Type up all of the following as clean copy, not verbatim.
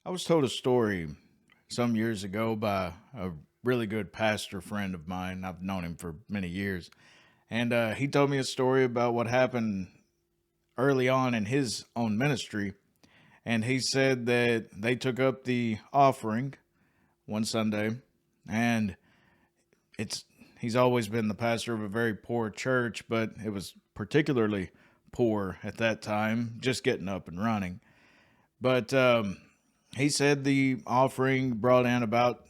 I was told a story some years ago by a really good pastor friend of mine. I've known him for many years. And he told me a story about what happened early on in his own ministry. And he said that they took up the offering one Sunday, and it's he's always been the pastor of a very poor church, but it was particularly poor at that time, just getting up and running. But he said the offering brought in about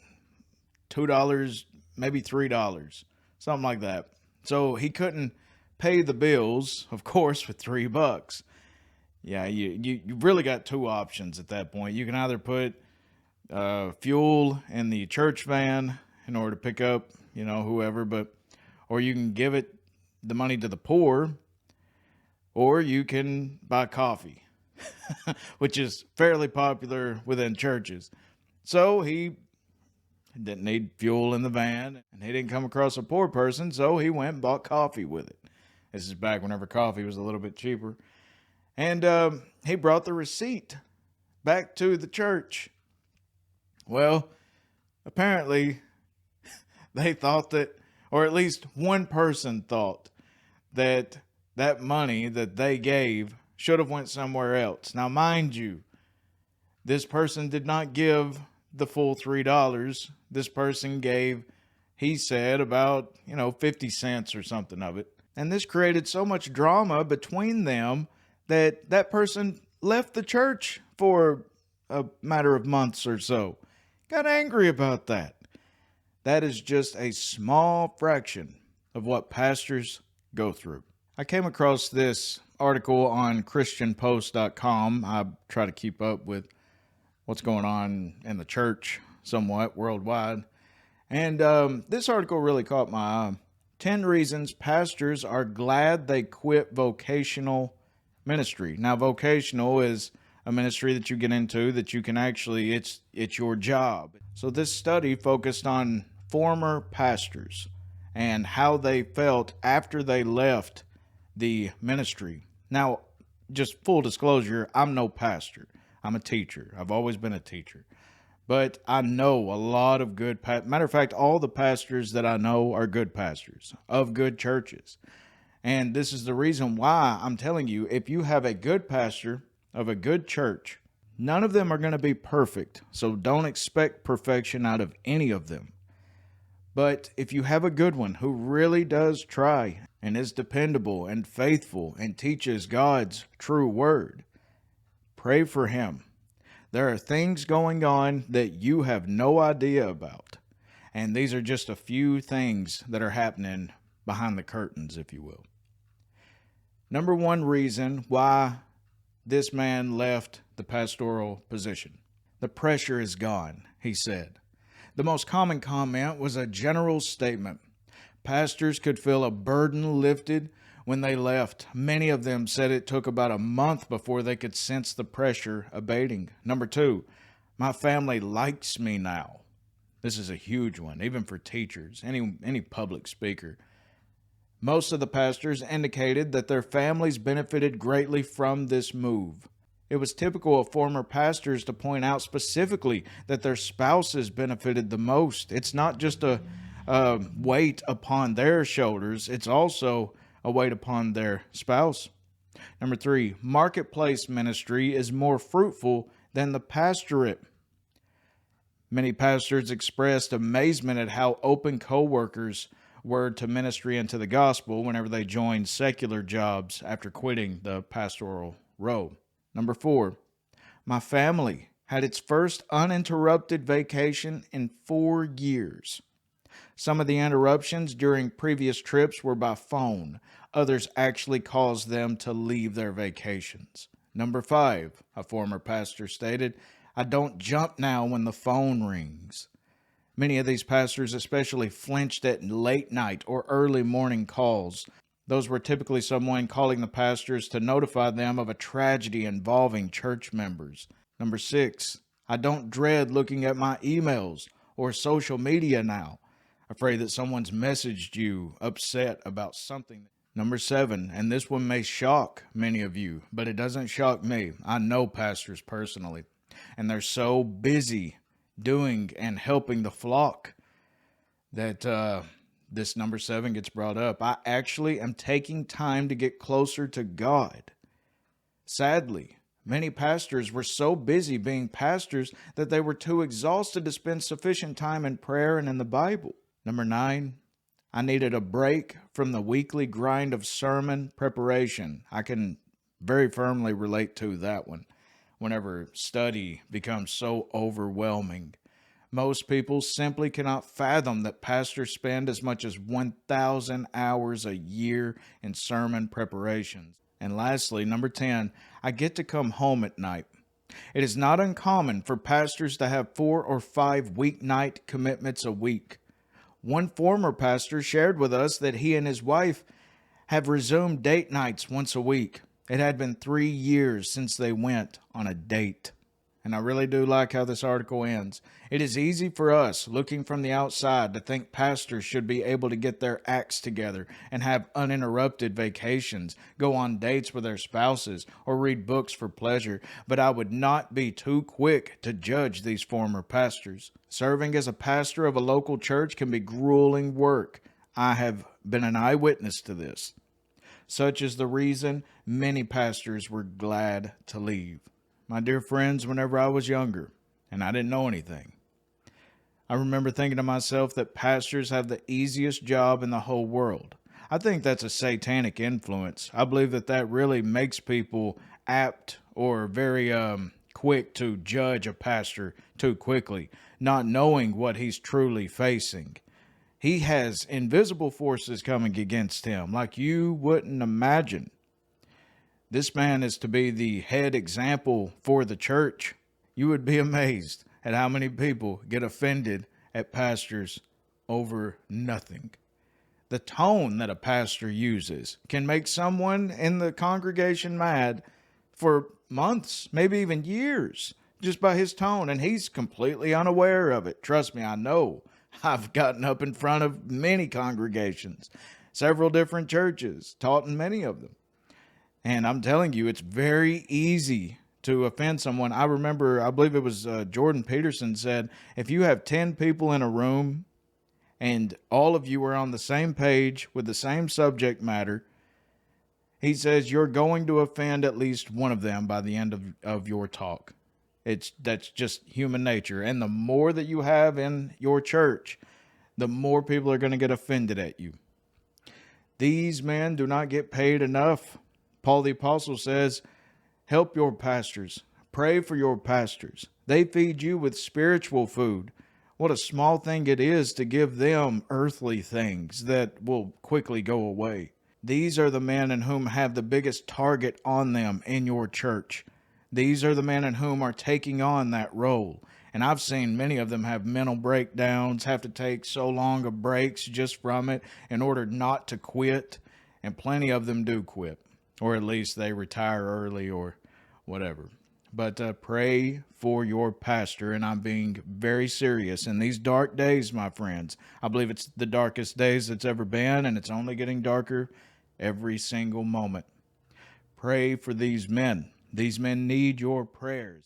$2, maybe $3, something like that. So he couldn't pay the bills, of course, with $3. Yeah, you really got two options at that point. You can either put fuel in the church van in order to pick up, whoever, or you can give the money to the poor, or you can buy coffee, which is fairly popular within churches. So he didn't need fuel in the van, and he didn't come across a poor person, so he went and bought coffee with it. This is back whenever coffee was a little bit cheaper. And he brought the receipt back to the church. Well, apparently they thought that, or at least one person thought that that money that they gave should have went somewhere else. Now, mind you, this person did not give the full $3. This person gave, he said, about, 50 cents or something of it. And this created so much drama between them that that person left the church for a matter of months or so. Got angry about that. That is just a small fraction of what pastors go through. I came across this article on christianpost.com. I try to keep up with what's going on in the church somewhat worldwide. And this article really caught my eye. 10 reasons pastors are glad they quit vocational ministry. Now, vocational is a ministry that you get into that you can actually, it's your job. So this study focused on former pastors and how they felt after they left the ministry. Now, just full disclosure, I'm no pastor. I'm a teacher. I've always been a teacher. But I know a lot of good matter of fact, all the pastors that I know are good pastors of good churches. And this is the reason why I'm telling you, if you have a good pastor of a good church, none of them are going to be perfect. So don't expect perfection out of any of them. But if you have a good one who really does try and is dependable and faithful and teaches God's true word, pray for him. There are things going on that you have no idea about. And these are just a few things that are happening behind the curtains, if you will. Number one reason why this man left the pastoral position. The pressure is gone, he said. The most common comment was a general statement. Pastors could feel a burden lifted when they left. Many of them said it took about a month before they could sense the pressure abating. Number two, my family likes me now. This is a huge one, even for teachers, any public speaker. Most of the pastors indicated that their families benefited greatly from this move. It was typical of former pastors to point out specifically that their spouses benefited the most. It's not just a weight upon their shoulders, it's also a weight upon their spouse. Number three, marketplace ministry is more fruitful than the pastorate. Many pastors expressed amazement at how open co-workers were to ministry and to the gospel whenever they joined secular jobs after quitting the pastoral role. Number four, my family had its first uninterrupted vacation in 4 years. Some of the interruptions during previous trips were by phone. Others actually caused them to leave their vacations. Number five, a former pastor stated, I don't jump now when the phone rings. Many of these pastors especially flinched at late night or early morning calls. Those were typically someone calling the pastors to notify them of a tragedy involving church members. Number 6, I don't dread looking at my emails or social media now, afraid that someone's messaged you upset about something. Number 7, and this one may shock many of you, but it doesn't shock me. I know pastors personally, and they're so busy doing and helping the flock that this number 7 gets brought up. I actually am taking time to get closer to God. Sadly, many pastors were so busy being pastors that they were too exhausted to spend sufficient time in prayer and in the Bible. Number 9, I needed a break from the weekly grind of sermon preparation. I can very firmly relate to that one whenever study becomes so overwhelming. Most people simply cannot fathom that pastors spend as much as 1,000 hours a year in sermon preparations. And lastly, number 10, I get to come home at night. It is not uncommon for pastors to have 4 or 5 weeknight commitments a week. One former pastor shared with us that he and his wife have resumed date nights once a week. It had been 3 years since they went on a date. And I really do like how this article ends. It is easy for us, looking from the outside, to think pastors should be able to get their acts together and have uninterrupted vacations, go on dates with their spouses, or read books for pleasure. But I would not be too quick to judge these former pastors. Serving as a pastor of a local church can be grueling work. I have been an eyewitness to this. Such is the reason many pastors were glad to leave. My dear friends, whenever I was younger and I didn't know anything, I remember thinking to myself that pastors have the easiest job in the whole world. I think that's a satanic influence. I believe that really makes people apt or very quick to judge a pastor too quickly, not knowing what he's truly facing. He has invisible forces coming against him like you wouldn't imagine. This man is to be the head example for the church. You would be amazed at how many people get offended at pastors over nothing. The tone that a pastor uses can make someone in the congregation mad for months, maybe even years, just by his tone, and he's completely unaware of it. Trust me, I know. I've gotten up in front of many congregations, several different churches, taught in many of them. And I'm telling you, it's very easy to offend someone. I remember, I believe it was Jordan Peterson said, if you have 10 people in a room and all of you are on the same page with the same subject matter, he says you're going to offend at least one of them by the end of your talk. That's just human nature. And the more that you have in your church, the more people are going to get offended at you. These men do not get paid enough. Paul the Apostle says, help your pastors. Pray for your pastors. They feed you with spiritual food. What a small thing it is to give them earthly things that will quickly go away. These are the men in whom have the biggest target on them in your church. These are the men in whom are taking on that role. And I've seen many of them have mental breakdowns, have to take so long of breaks just from it in order not to quit. And plenty of them do quit. Or at least they retire early or whatever. But pray for your pastor, and I'm being very serious. In these dark days, my friends, I believe it's the darkest days it's ever been, and it's only getting darker every single moment. Pray for these men. These men need your prayers.